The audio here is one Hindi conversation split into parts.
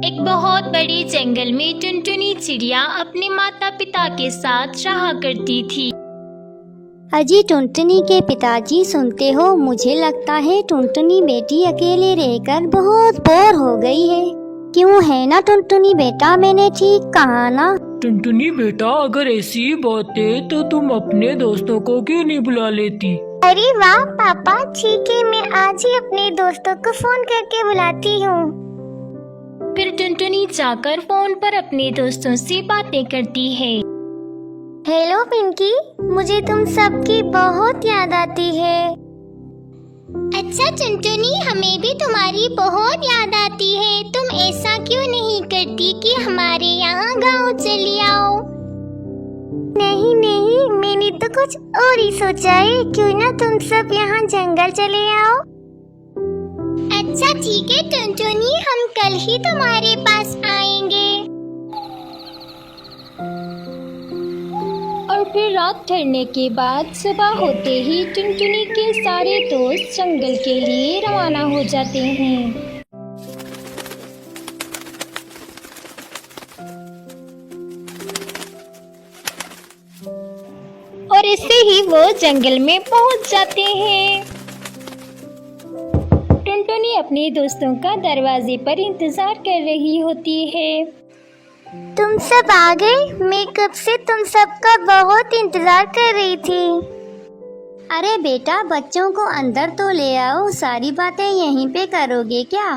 एक बहुत बड़े जंगल में टुनटुनी चिड़िया अपने माता पिता के साथ रहा करती थी। अजी टुनटुनी के पिताजी, सुनते हो, मुझे लगता है टुनटुनी बेटी अकेले रहकर बहुत बोर हो गई है। क्यों है ना टुनटुनी बेटा, मैंने ठीक कहा ना? टुनटुनी बेटा, अगर ऐसी बात है तो तुम अपने दोस्तों को क्यों नहीं बुला लेती? अरे वाह पापा, ठीक है, मैं आज ही अपने दोस्तों को फोन करके बुलाती हूँ। फिर टुनटुनी जाकर फोन पर अपने दोस्तों से बातें करती है। हेलो पिंकी, मुझे तुम सबकी बहुत याद आती है। अच्छा टुनटुनी, हमें भी तुम्हारी बहुत याद आती है। तुम ऐसा क्यों नहीं करती कि हमारे यहाँ गांव चली आओ? नहीं नहीं, मैंने तो कुछ और ही सोचा है। क्यों ना तुम सब यहाँ जंगल चले आओ? अच्छा ठीक है टुनटुनी, हम कल ही तुम्हारे पास आएंगे। और फिर रात ठहरने के बाद सुबह होते ही टुनटुनी के सारे दोस्त जंगल के लिए रवाना हो जाते हैं। और इससे ही वो जंगल में पहुंच जाते हैं। टुनटुनी अपने दोस्तों का दरवाजे पर इंतजार कर रही होती है। तुम सब आ गए? मैं कब से तुम सबका बहुत इंतजार कर रही थी। अरे बेटा, बच्चों को अंदर तो ले आओ, सारी बातें यहीं पे करोगे क्या?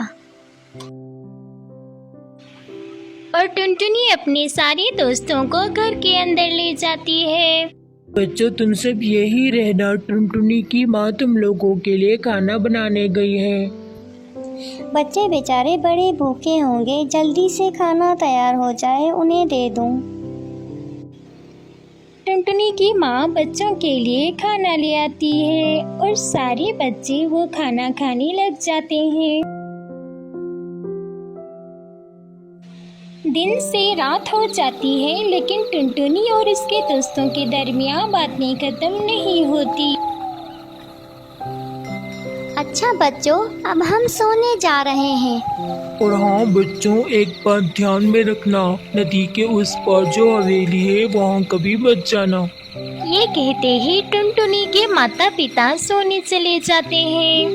और टुनटुनी अपने सारे दोस्तों को घर के अंदर ले जाती है। बच्चों, तुम सब यही रहना, टुनटुनी की माँ तुम लोगों के लिए खाना बनाने गई है। बच्चे बेचारे बड़े भूखे होंगे, जल्दी से खाना तैयार हो जाए, उन्हें दे दूं। टुनटुनी की माँ बच्चों के लिए खाना ले आती है और सारे बच्चे वो खाना खाने लग जाते हैं। दिन से रात हो जाती है, लेकिन टुनटुनी और उसके दोस्तों के दरमियान बातें खत्म नहीं होती। अच्छा बच्चों, अब हम सोने जा रहे हैं। और हाँ बच्चों, एक बात ध्यान में रखना, नदी के उस पार जो हवेली है वहाँ कभी मत जाना। ये कहते ही टुनटुनी के माता पिता सोने चले जाते हैं।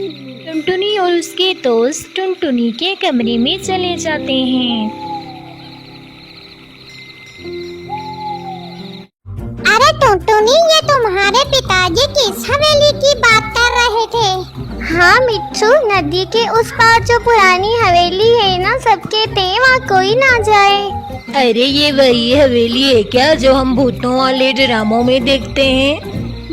टुनटुनी और उसके दोस्त टुनटुनी के कमरे में चले जाते हैं। अरे टुनटुनी, ये तुम्हारे पिताजी किस हवेली की बात कर रहे थे? हाँ मिट्ठू, नदी के उस पार जो पुरानी हवेली है ना, सब कहते हैं वहाँ कोई ना जाए। अरे ये वही हवेली है क्या जो हम भूतों वाले ड्रामों में देखते हैं?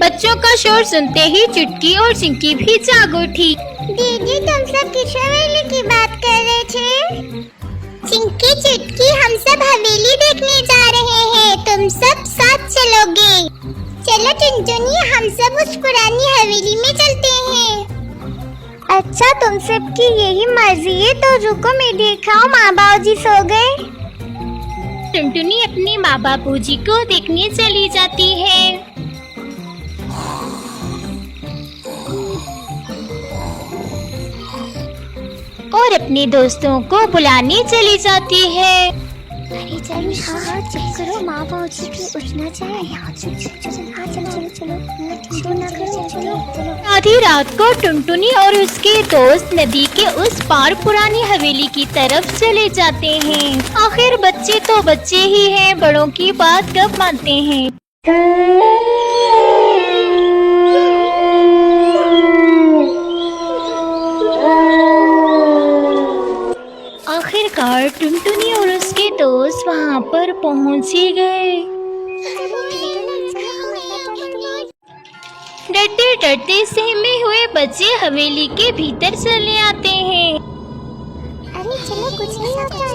बच्चों का शोर सुनते ही चुटकी और चिंकी भी जाग उठी। दीदी, तुम सब किस हवेली की बात कर रहे थे? चिंकी चुटकी, हम सब हवेली देखने जा रहे हैं, तुम सब साथ चलोगे? चलो टुनटुनी, हम सब उस पुरानी हवेली में चलते हैं। अच्छा, तुम सब की यही मर्जी है तो रुको, मैं देखाऊं माँ बाबूजी सो गए। टुनटुनी अपने माँ बापू जी को देखने चली जाती है। और अपने दोस्तों को बुलाने चली जाती है। अरे चलो, हाँ चेक करो, माँ बाबूजी भी उठना चाहिए। आधी रात को टुनटुनी और उसके दोस्त नदी के उस पार पुरानी हवेली की तरफ चले जाते हैं। आखिर बच्चे तो बच्चे ही हैं, बड़ों की बात कब मानते हैं। आखिरकार टुनटुनी और उसके दोस्त वहाँ पर पहुँच ही गए। डरते डरते सहमे हुए बच्चे हवेली के भीतर चले आते हैं। अरे चलो, कुछ नहीं होता, ये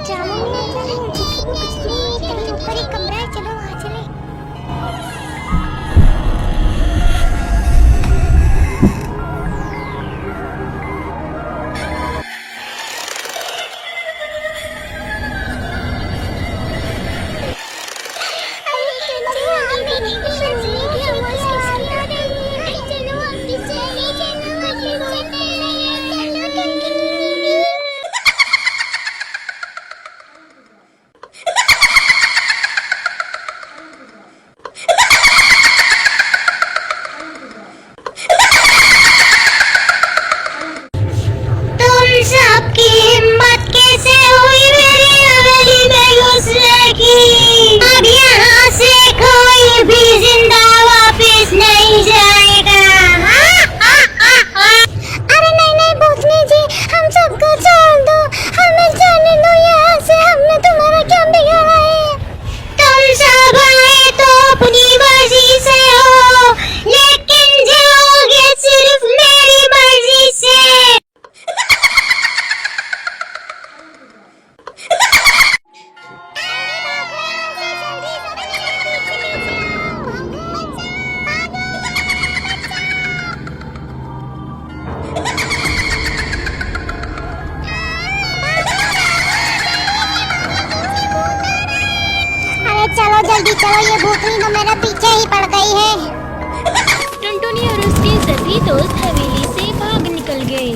ड्रामा में होता है, कुछ नहीं होता, ऊपर एक कमरा है, चलो वहाँ चले। चलो जल्दी चलो, ये भूतनी तो मेरे पीछे ही पड़ गई है। टुनटुनी और उसके सभी दोस्त हवेली से भाग निकल गए।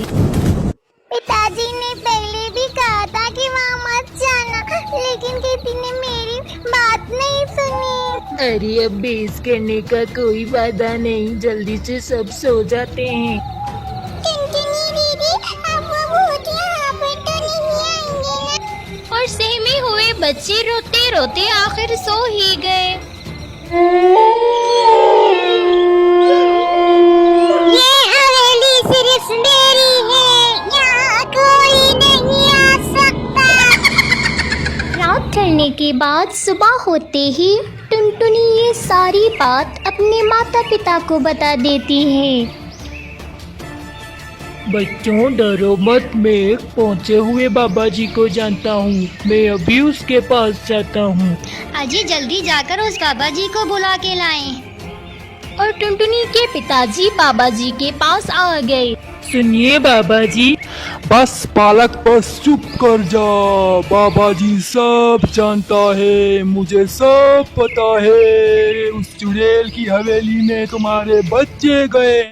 पिताजी ने पहले भी कहा था कि वहाँ मत जाना, लेकिन किसी ने मेरी बात नहीं सुनी। अरे अब बेस करने का कोई वादा नहीं, जल्दी से सब सो जाते हैं। टुनटुनी दीदी, अब वो भूत यहाँ पे तो नहीं आएंगे ना? और सहमे हुए बच्चे रोते रोते आखिर सो ही गए। ये हवेली सिर्फ मेरी है, यहाँ कोई नहीं आ सकता। रात ढलने के बाद सुबह होते ही टुनटुनी ये सारी बात अपने माता पिता को बता देती है। बच्चों डरो मत, मैं पहुँचे हुए बाबा जी को जानता हूँ, मैं अभी उसके पास जाता हूँ। अजी जल्दी जाकर उस बाबा जी को बुला के लाएं। और टुनटुनी के पिताजी बाबा जी के पास आ गए। सुनिए बाबा जी। बस बालक बस चुप कर जा, बाबा जी सब जानता है, मुझे सब पता है। उस चुड़ैल की हवेली में तुम्हारे बच्चे गए।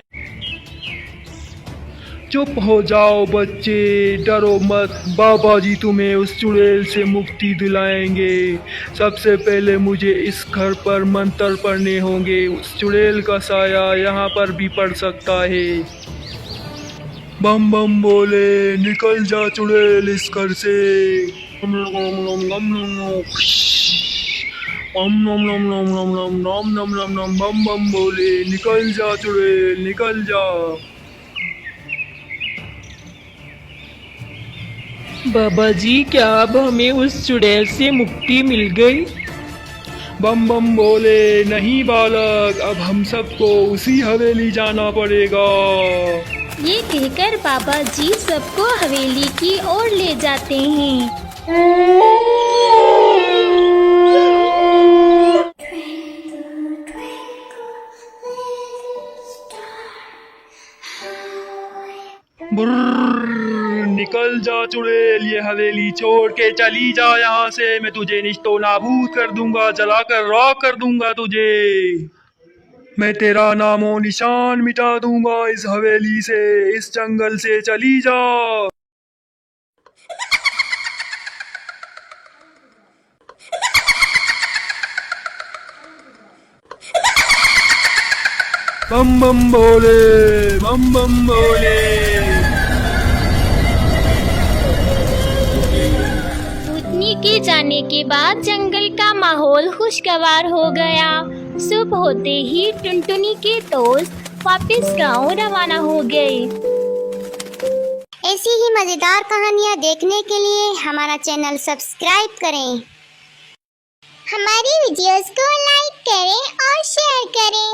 चुप हो जाओ बच्चे, डरो मत, बाबा जी तुम्हें उस चुड़ैल से मुक्ति दिलाएंगे। सबसे पहले मुझे इस घर पर मंत्र पढ़ने होंगे, उस चुड़ैल का साया यहाँ पर भी पड़ सकता है। बम बम बोले, निकल जा चुड़ैल इस घर से। ओम नम नम नम नम नम बम बम बोले, निकल जा चुड़ैल निकल जा। बाबा जी क्या अब हमें उस चुड़ैल से मुक्ति मिल गई? बम बम बोले, नहीं बालक, अब हम सबको उसी हवेली जाना पड़ेगा। ये कहकर बाबा जी सबको हवेली की ओर ले जाते हैं। बुर्र, निकल जा चुड़ैल, ये हवेली छोड़ के चली जा यहाँ से, मैं तुझे निश्तो नाबूद कर दूंगा, जलाकर राख कर दूंगा तुझे। मैं तेरा नामो निशान मिटा दूंगा इस हवेली से, इस जंगल से चली जा। बम बम बोले, बम बम बोले। भूतनी के जाने के बाद जंगल का माहौल खुशगवार हो गया। सुबह होते ही टुनटुनी के दोस्त वापस गांव रवाना हो गए। ऐसी ही मजेदार कहानियाँ देखने के लिए हमारा चैनल सब्सक्राइब करें, हमारी वीडियोस को लाइक करें और शेयर करें।